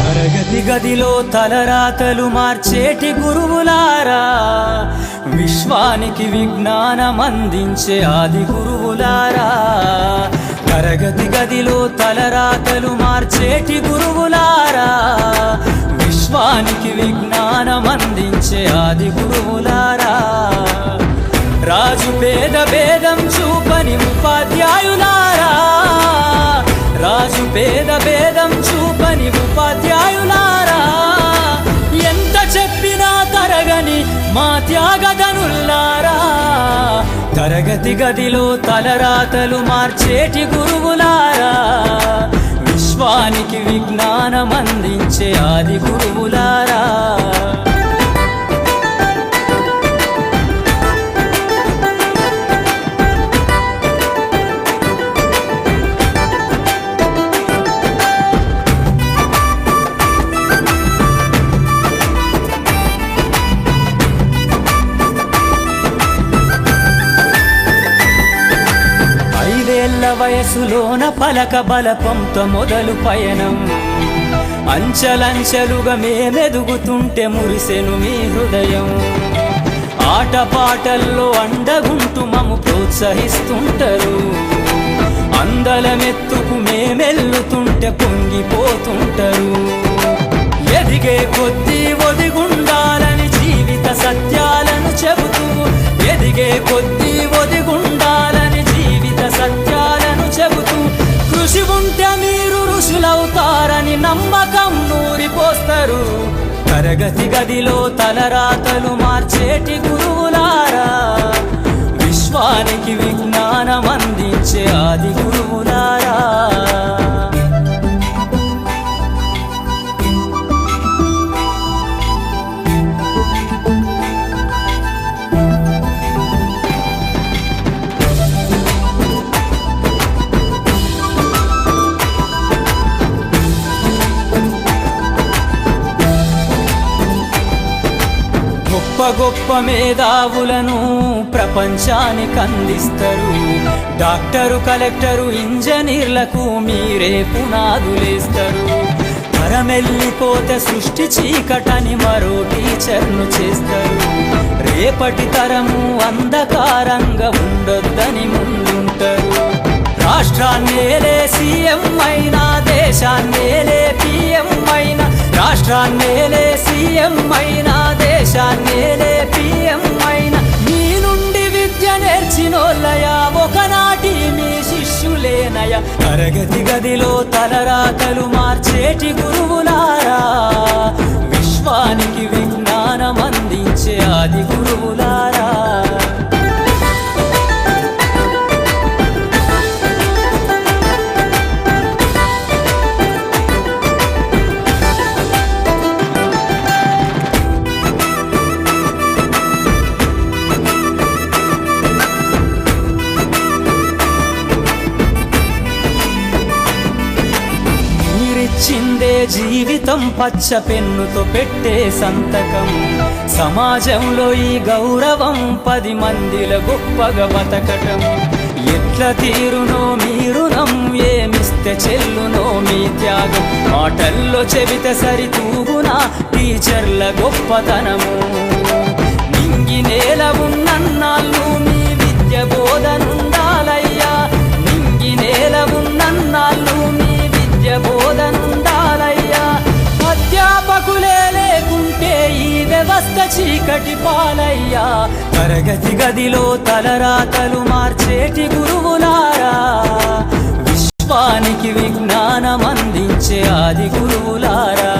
తరగతి గదిలో తలరాతలు మార్చేటి గురువులారా, విశ్వానికి విజ్ఞానం అందించే ఆది గురువులారా. తరగతి గదిలో తలరాతలు మార్చేటి గురువులారా, విశ్వానికి విజ్ఞానం అందించే ఆది గురువులారా. రాజు పేద భేదం చూపని ఉపాధ్యాయులారా, రాజు పేద భేదం చూపని ఉపాధ్యాయులారా. ఎంత చెప్పినా తరగని మా త్యాగధనుల్లారా. తరగతి గదిలో తలరాతలు మార్చేటి గురువులారా, విశ్వానికి విజ్ఞానం అందించే ఆది గురువులారా. వయసులోన పలక బలపంతో మొదలు పయనం, అంచలంచెలుగా మేమెదుగుతుంటే మురిసెను మీ హృదయం. ఆటపాటల్లో అండగుంటూ మము ప్రోత్సహిస్తుంటారు, అందలమెత్తుకు మేమెల్లుతుంటే పొంగిపోతుంటారు. ఎదిగే కొద్దీ ఒదిగుండాలని జీవిత సత్యాలను చెబుతూ, ఎదిగే కొద్దీ ఒదిగుండాలని జీవిత సత్యాలను చెబుతూ, కృషి ఉంటే మీరు ఋషులవుతారని నమ్మకం నూరిపోస్తారు. తరగతి గదిలో తలరాతలు మార్చేటి గురువులారా, విశ్వానికి విజ్ఞానం అందించే ఆది గురువులారా. గొప్ప గొప్ప మేధావులను ప్రపంచానికి అందిస్తారు. డాక్టరు, కలెక్టరు, ఇంజనీర్లకు మీరే పునాదులేస్తారు. తరమెల్లిపోతే సృష్టి చీకటని మరో టీచర్ను చేస్తారు. రేపటి తరము అంధకారంగా ఉండొద్దని ముందుంటారు. రాష్ట్రాన్నేలే సీఎం అయినా, దేశాన్నేలే పిఎం అయినా, రాష్ట్రాన్నేలే సీఎం అయినా, దేశాన్నేలే పిఎం అయినా, మీ నుండి విద్య నేర్చినోళ్ళయా, ఒకనాటి మీ శిష్యులేనయా. తరగతి గదిలో తలరాతలు మార్చేటి గురువులారా, విశ్వానికి విజ్ఞానం అందించే ఆది గురువులారా. చిందే జీవితం పచ్చ పెన్నుతో పెట్టే సంతకం, సమాజంలో ఈ గౌరవం 10 మందిల గొప్పగా బతకటం. ఎట్ల తీరునో మీ రుణం, ఏమిస్తే చెల్లునో మీ త్యాగం. మాటల్లో చెబితే సరితూగునా టీచర్ల గొప్పతనము. నింగి నేల ఉన్నన్నాళ్ళు మీ విద్య బోధనుండాలయ్యా, నింగి నేల ఉన్నన్నాళ్ళు మీ విద్య బోధనుండాలయ్యా. అధ్యాపకులే లేకుంటే ఈ వ్యవస్థ చీకటి పాలయ్యా. తరగతి గదిలో తలరాతలు మార్చేటి గురువులారా, విశ్వానికి విజ్ఞానం అందించే ఆది గురువులారా.